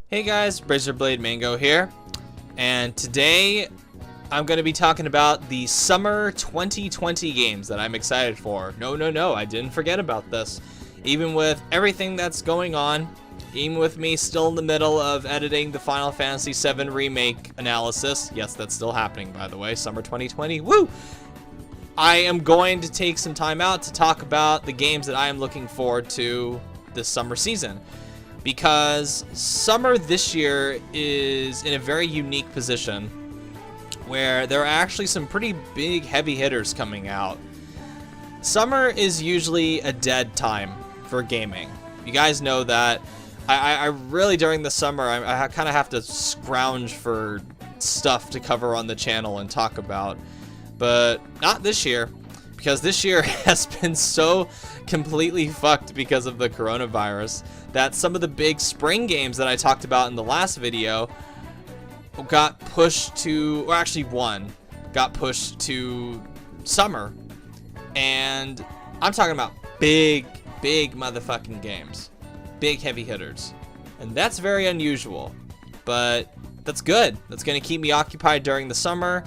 Hey guys, Razorblade Mango here, and today I'm going to be talking about the summer 2020 games that I'm excited for. No, I didn't forget about this. Even with everything that's going on, even with me still in the middle of editing the Final Fantasy VII Remake analysis, yes, that's still happening by the way, summer 2020, woo! I am going to take some time out to talk about the games that I am looking forward to this summer season. Because summer this year is in a very unique position where there are actually some pretty big heavy hitters coming out. Summer is usually a dead time for gaming. You guys know that. I really, during the summer, I kind of have to scrounge for stuff to cover on the channel and talk about. But not this year, because this year has been so completely fucked because of the coronavirus that some of the big spring games that I talked about in the last video got pushed to, or actually one got pushed to summer. And I'm talking about big motherfucking games, big heavy hitters, and that's very unusual, but that's good. That's gonna keep me occupied during the summer.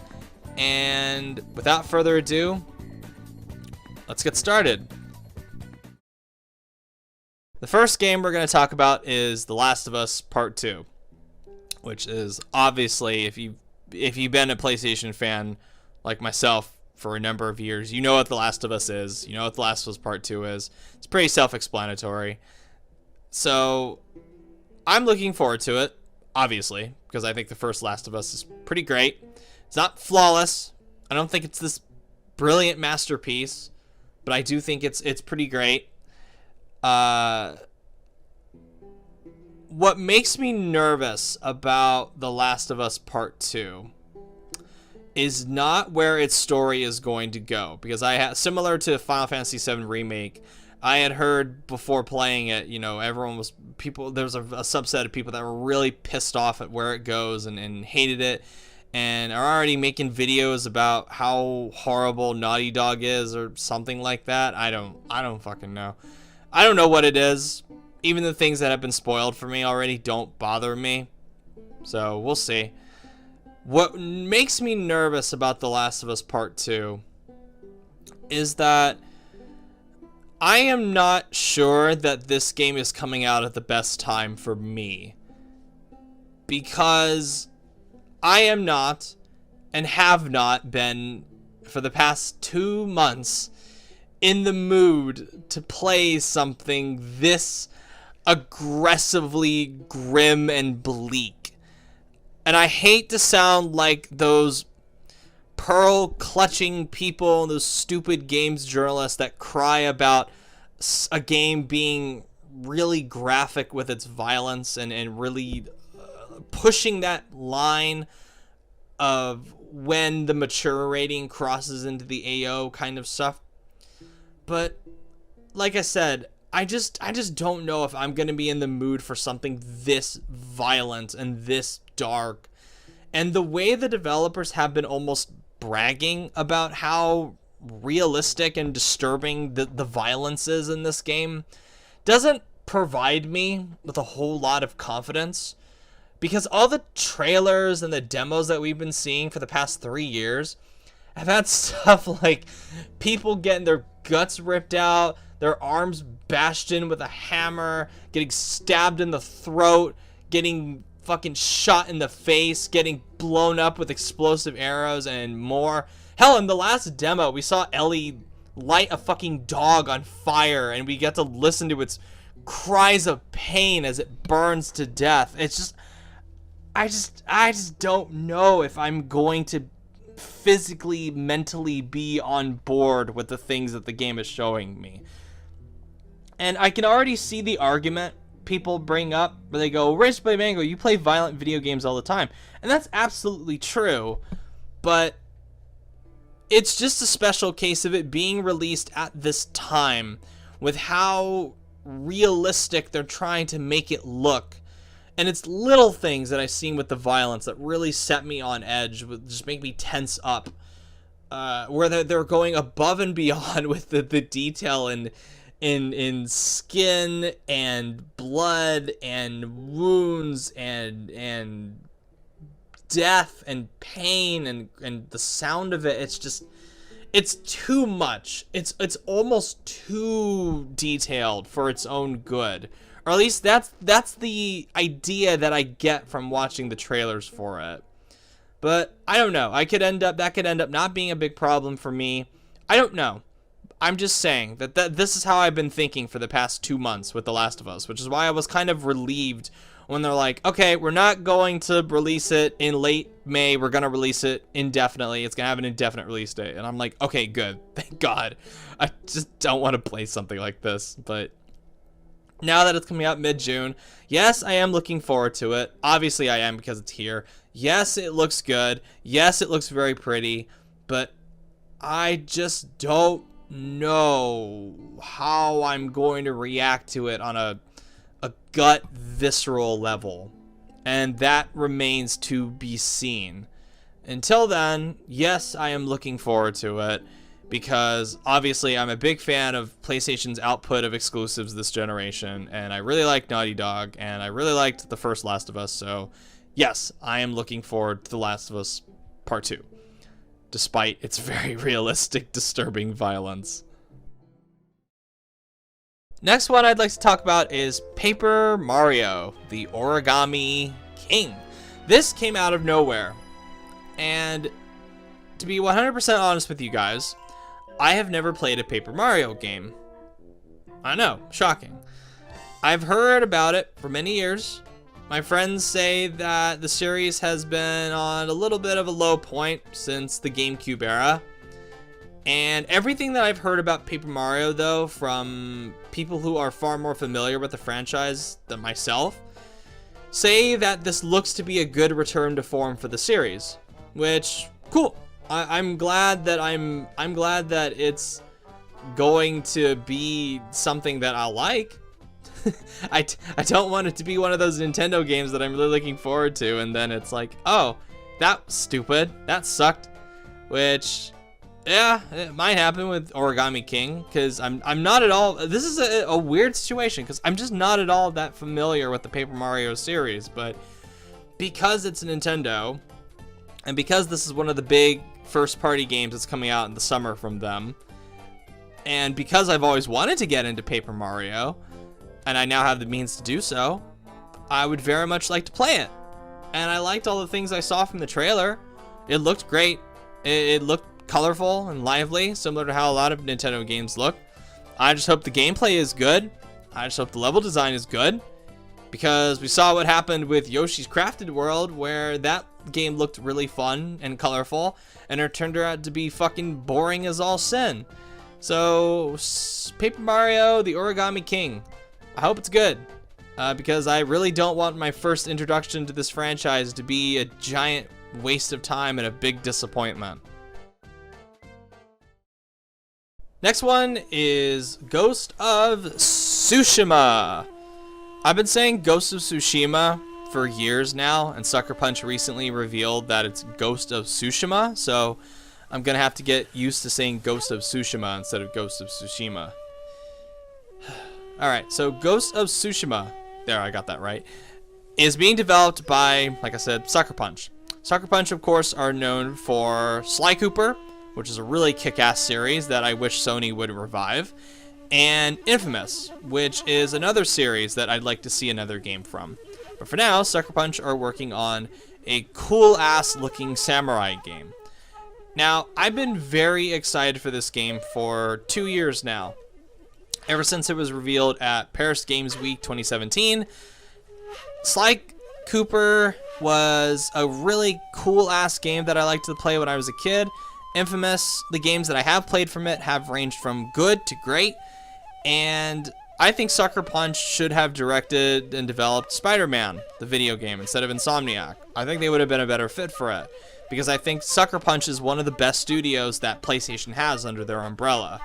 And without further ado, let's get started. The first game we're going to talk about is The Last of Us Part 2, which is obviously, if you've been a PlayStation fan like myself for a number of years, you know what The Last of Us is. You know what The Last of Us Part 2 is. It's pretty self-explanatory. So I'm looking forward to it, obviously, because I think the first Last of Us is pretty great. It's not flawless. I don't think it's this brilliant masterpiece, but I do think it's pretty great. What makes me nervous about The Last of Us Part 2 is not where its story is going to go, because similar to Final Fantasy VII Remake, I had heard before playing it, you know, there was a subset of people that were really pissed off at where it goes and hated it, and are already making videos about how horrible Naughty Dog is or something like that. I don't fucking know. I don't know what it is. Even the things that have been spoiled for me already don't bother me. So we'll see. What makes me nervous about The Last of Us Part 2 is that I am not sure that this game is coming out at the best time for me. Because I am not, and have not been for the past 2 months, in the mood to play something this aggressively grim and bleak. And I hate to sound like those pearl-clutching people, those stupid games journalists that cry about a game being really graphic with its violence and really pushing that line of when the mature rating crosses into the AO kind of stuff. But like I said, I just don't know if I'm going to be in the mood for something this violent and this dark. And the way the developers have been almost bragging about how realistic and disturbing the violence is in this game doesn't provide me with a whole lot of confidence. Because all the trailers and the demos that we've been seeing for the past 3 years have had stuff like people getting their guts ripped out, their arms bashed in with a hammer, getting stabbed in the throat, getting fucking shot in the face, getting blown up with explosive arrows, and more. Hell, in the last demo, we saw Ellie light a fucking dog on fire, and we get to listen to its cries of pain as it burns to death. It's just, I just don't know if I'm going to physically, mentally be on board with the things that the game is showing me. And I can already see the argument people bring up where they go, Razorblade Mango, you play violent video games all the time. And that's absolutely true, but it's just a special case of it being released at this time with how realistic they're trying to make it look. And it's little things that I've seen with the violence that really set me on edge, just make me tense up. Where they're going above and beyond with the detail and in skin and blood and wounds and death and pain and the sound of it. It's too much. It's almost too detailed for its own good. Or at least that's the idea that I get from watching the trailers for it. But I don't know. That could end up not being a big problem for me. I don't know. I'm just saying that this is how I've been thinking for the past 2 months with The Last of Us, which is why I was kind of relieved when they're like, okay, we're not going to release it in late May. We're going to release it indefinitely. It's going to have an indefinite release date. And I'm like, okay, good. Thank God. I just don't want to play something like this. But now that it's coming out mid-June, yes, I am looking forward to it. Obviously, I am because it's here. Yes, it looks good. Yes, it looks very pretty. But I just don't know how I'm going to react to it on a gut visceral level, and that remains to be seen. Until then, yes, I am looking forward to it because obviously I'm a big fan of PlayStation's output of exclusives this generation, and I really like Naughty Dog, and I really liked the first Last of Us, so yes, I am looking forward to The Last of Us Part 2, despite its very realistic, disturbing violence. Next one I'd like to talk about is Paper Mario, the Origami King. This came out of nowhere. And to be 100% honest with you guys, I have never played a Paper Mario game. I know, shocking. I've heard about it for many years. My friends say that the series has been on a little bit of a low point since the GameCube era. And everything that I've heard about Paper Mario, though, from people who are far more familiar with the franchise than myself, say that this looks to be a good return to form for the series. Which, cool. I'm glad that I'm glad that it's going to be something that I'll like. I don't want it to be one of those Nintendo games that I'm really looking forward to, and then it's like, oh, that was stupid. That sucked. Which, yeah, it might happen with Origami King, because I'm not at all, this is a weird situation, because I'm just not at all that familiar with the Paper Mario series, but because it's Nintendo, and because this is one of the big first-party games that's coming out in the summer from them, and because I've always wanted to get into Paper Mario, and I now have the means to do so, I would very much like to play it. And I liked all the things I saw from the trailer. It looked great. It looked colorful and lively, similar to how a lot of Nintendo games look. I just hope the gameplay is good. I just hope the level design is good, because we saw what happened with Yoshi's Crafted World, where that game looked really fun and colorful, and it turned out to be fucking boring as all sin. So, Paper Mario, the Origami King. I hope it's good, because I really don't want my first introduction to this franchise to be a giant waste of time and a big disappointment. Next one is Ghost of Tsushima. I've been saying Ghost of Tsushima for years now, and Sucker Punch recently revealed that it's Ghost of Tsushima, so I'm gonna have to get used to saying Ghost of Tsushima instead of Ghost of Tsushima. Alright, so Ghost of Tsushima, there, I got that right, is being developed by, like I said, Sucker Punch. Sucker Punch, of course, are known for Sly Cooper, which is a really kick-ass series that I wish Sony would revive, and Infamous, which is another series that I'd like to see another game from. But for now, Sucker Punch are working on a cool-ass looking samurai game. Now, I've been very excited for this game for 2 years now. Ever since it was revealed at Paris Games Week 2017, Sly Cooper was a really cool-ass game that I liked to play when I was a kid. Infamous, the games that I have played from it have ranged from good to great, and I think Sucker Punch should have directed and developed Spider-Man, the video game, instead of Insomniac. I think they would have been a better fit for it, because I think Sucker Punch is one of the best studios that PlayStation has under their umbrella.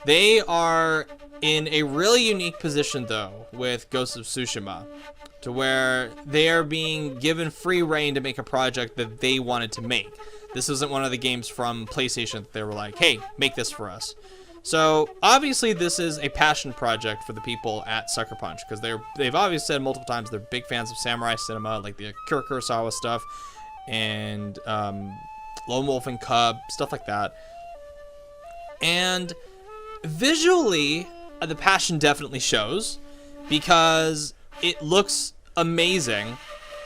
They are in a really unique position, though, with Ghost of Tsushima, to where they are being given free reign to make a project that they wanted to make. This isn't one of the games from PlayStation that they were like, hey, make this for us. So obviously this is a passion project for the people at Sucker Punch, because they've obviously said multiple times they're big fans of samurai cinema, like the Akira Kurosawa stuff, and Lone Wolf and Cub, stuff like that. And visually, the passion definitely shows, because it looks amazing.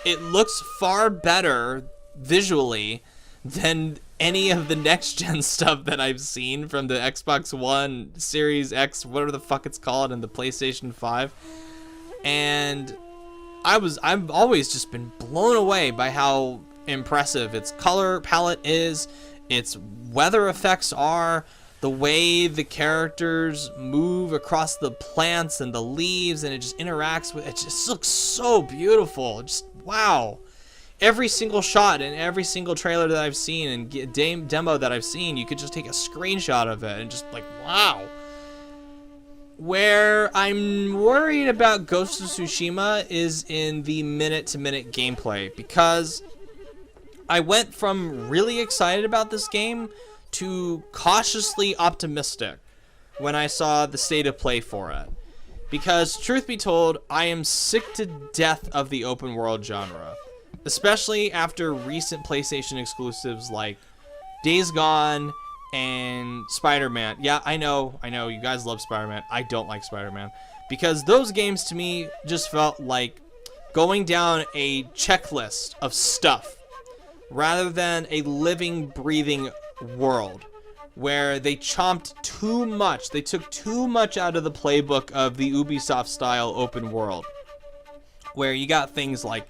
It looks far better visually than any of the next-gen stuff that I've seen from the Xbox One, Series X, whatever the fuck it's called, and the PlayStation 5. And I've always just been blown away by how impressive its color palette is, its weather effects are, the way the characters move across the plants and the leaves, and it just interacts with it. Just looks so beautiful. Just wow. Every single shot and every single trailer that I've seen and demo that I've seen, you could just take a screenshot of it and just like, wow. Where I'm worried about Ghost of Tsushima is in the minute-to-minute gameplay, because I went from really excited about this game to cautiously optimistic when I saw the state of play for it. Because, truth be told, I am sick to death of the open world genre. Especially after recent PlayStation exclusives like Days Gone and Spider-Man. Yeah, I know, you guys love Spider-Man. I don't like Spider-Man. Because those games to me just felt like going down a checklist of stuff rather than a living, breathing world where they chomped too much. They took too much out of the playbook of the Ubisoft style open world, where you got things like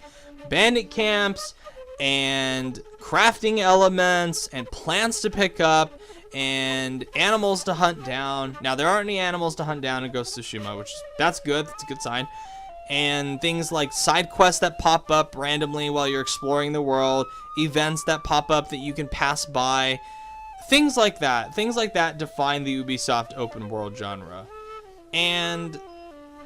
bandit camps and crafting elements and plants to pick up and animals to hunt down. Now, there aren't any animals to hunt down in Ghost of Tsushima, that's good. That's a good sign. And things like side quests that pop up randomly while you're exploring the world, events that pop up that you can pass by, things like that. Things like that define the Ubisoft open world genre. And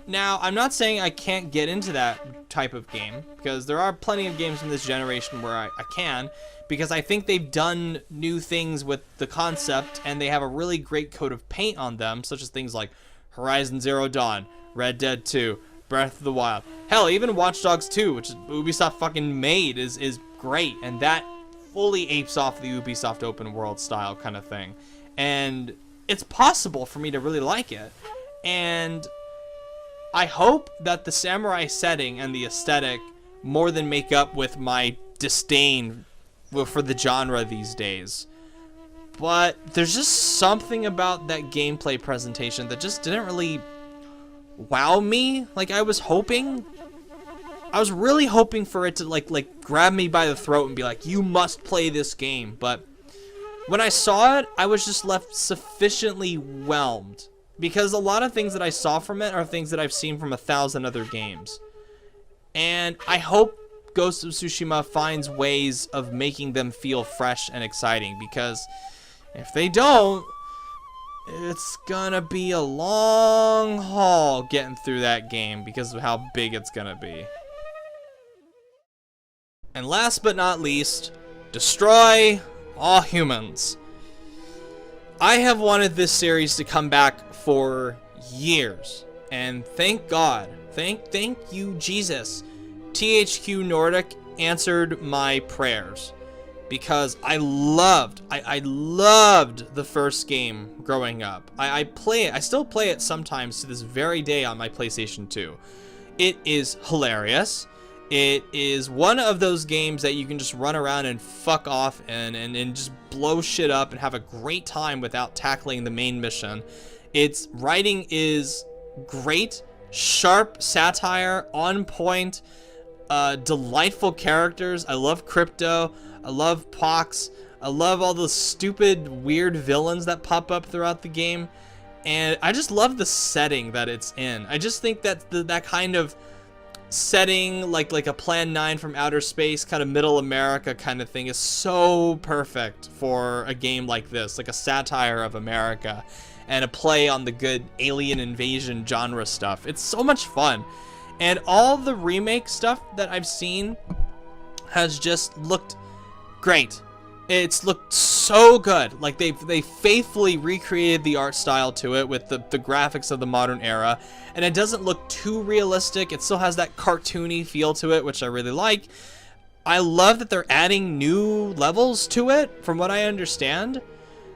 now, I'm not saying I can't get into that type of game, because there are plenty of games from this generation where I can, because I think they've done new things with the concept, and they have a really great coat of paint on them, such as things like Horizon Zero Dawn, Red Dead 2, Breath of the Wild. Hell, even Watch Dogs 2, which Ubisoft fucking made, is great, and that fully apes off the Ubisoft open world style kind of thing. And it's possible for me to really like it. And I hope that the samurai setting and the aesthetic more than make up with my disdain for the genre these days. But there's just something about that gameplay presentation that just didn't really wow me like I was hoping. I was really hoping for it to like grab me by the throat and be like, you must play this game. But when I saw it, I was just left sufficiently whelmed. Because a lot of things that I saw from it are things that I've seen from 1,000 other games. And I hope Ghost of Tsushima finds ways of making them feel fresh and exciting. Because if they don't, it's gonna be a long haul getting through that game because of how big it's gonna be. And last but not least, destroy all humans. I have wanted this series to come back for years, and thank God, thank you Jesus, THQ Nordic answered my prayers, because I loved the first game growing up. I still play it sometimes to this very day on my PlayStation 2. It is hilarious. It is one of those games that you can just run around and fuck off and just blow shit up and have a great time without tackling the main mission. Its writing is great, sharp satire, on point, delightful characters. I love Crypto. I love Pox. I love all the stupid, weird villains that pop up throughout the game. And I just love the setting that it's in. I just think that that kind of setting, like a Plan 9 from outer space, kind of middle America kind of thing, is so perfect for a game like this, like a satire of America and a play on the good alien invasion genre stuff. It's so much fun. And all the remake stuff that I've seen has just looked great. It's looked so good. Like they faithfully recreated the art style to it with the graphics of the modern era, and it doesn't look too realistic. It still has that cartoony feel to it, which I really like. I love that they're adding new levels to it. From what I understand,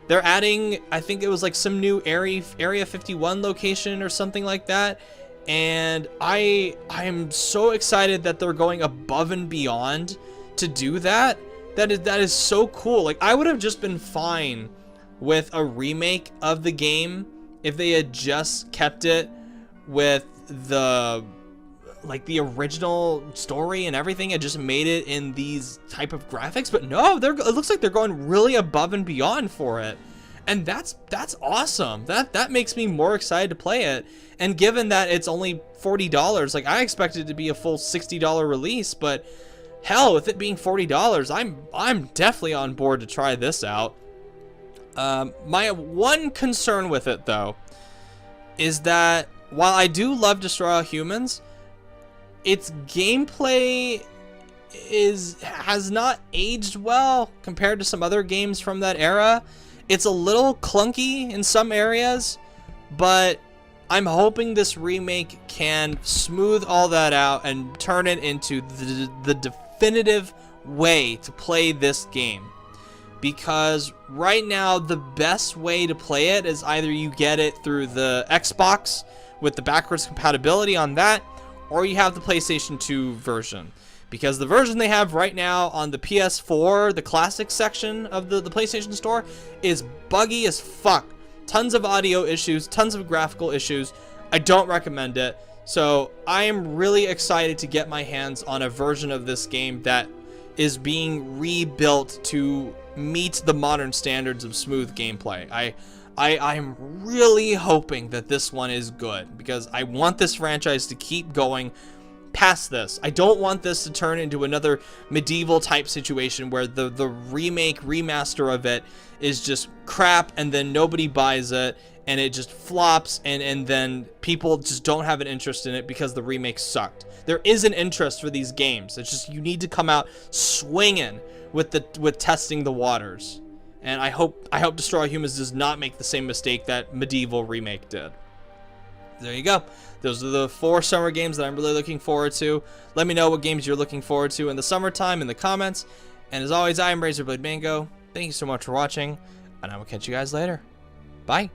they're adding, I think it was like some new Area 51 location or something like that. And I am so excited that they're going above and beyond to do that. That is so cool. Like, I would have just been fine with a remake of the game if they had just kept it with the original story and everything, and just made it in these type of graphics. But no, it looks like they're going really above and beyond for it. And that's awesome. That makes me more excited to play it. And given that it's only $40, like, I expected it to be a full $60 release, but hell, with it being $40, I'm definitely on board to try this out. My one concern with it, though, is that while I do love Destroy All Humans, its gameplay has not aged well compared to some other games from that era. It's a little clunky in some areas, but I'm hoping this remake can smooth all that out and turn it into the definitive way to play this game. Because right now, the best way to play it is either you get it through the Xbox with the backwards compatibility on that, or you have the PlayStation 2 version. Because the version they have right now on the PS4, the classic section of the PlayStation Store, is buggy as fuck. Tons of audio issues, tons of graphical issues. I don't recommend it. So I am really excited to get my hands on a version of this game that is being rebuilt to meet the modern standards of smooth gameplay. I'm really hoping that this one is good, because I want this franchise to keep going past this. I don't want this to turn into another medieval type situation where the remaster of it is just crap, and then nobody buys it and it just flops, and then people just don't have an interest in it because the remake sucked. There is an interest for these games. It's just you need to come out swinging with testing the waters. And I hope Destroy All Humans does not make the same mistake that Medieval remake did. There you go. Those are the 4 summer games that I'm really looking forward to. Let me know what games you're looking forward to in the summertime in the comments. And as always, I am Razorblade Mango. Thank you so much for watching, and I will catch you guys later. Bye.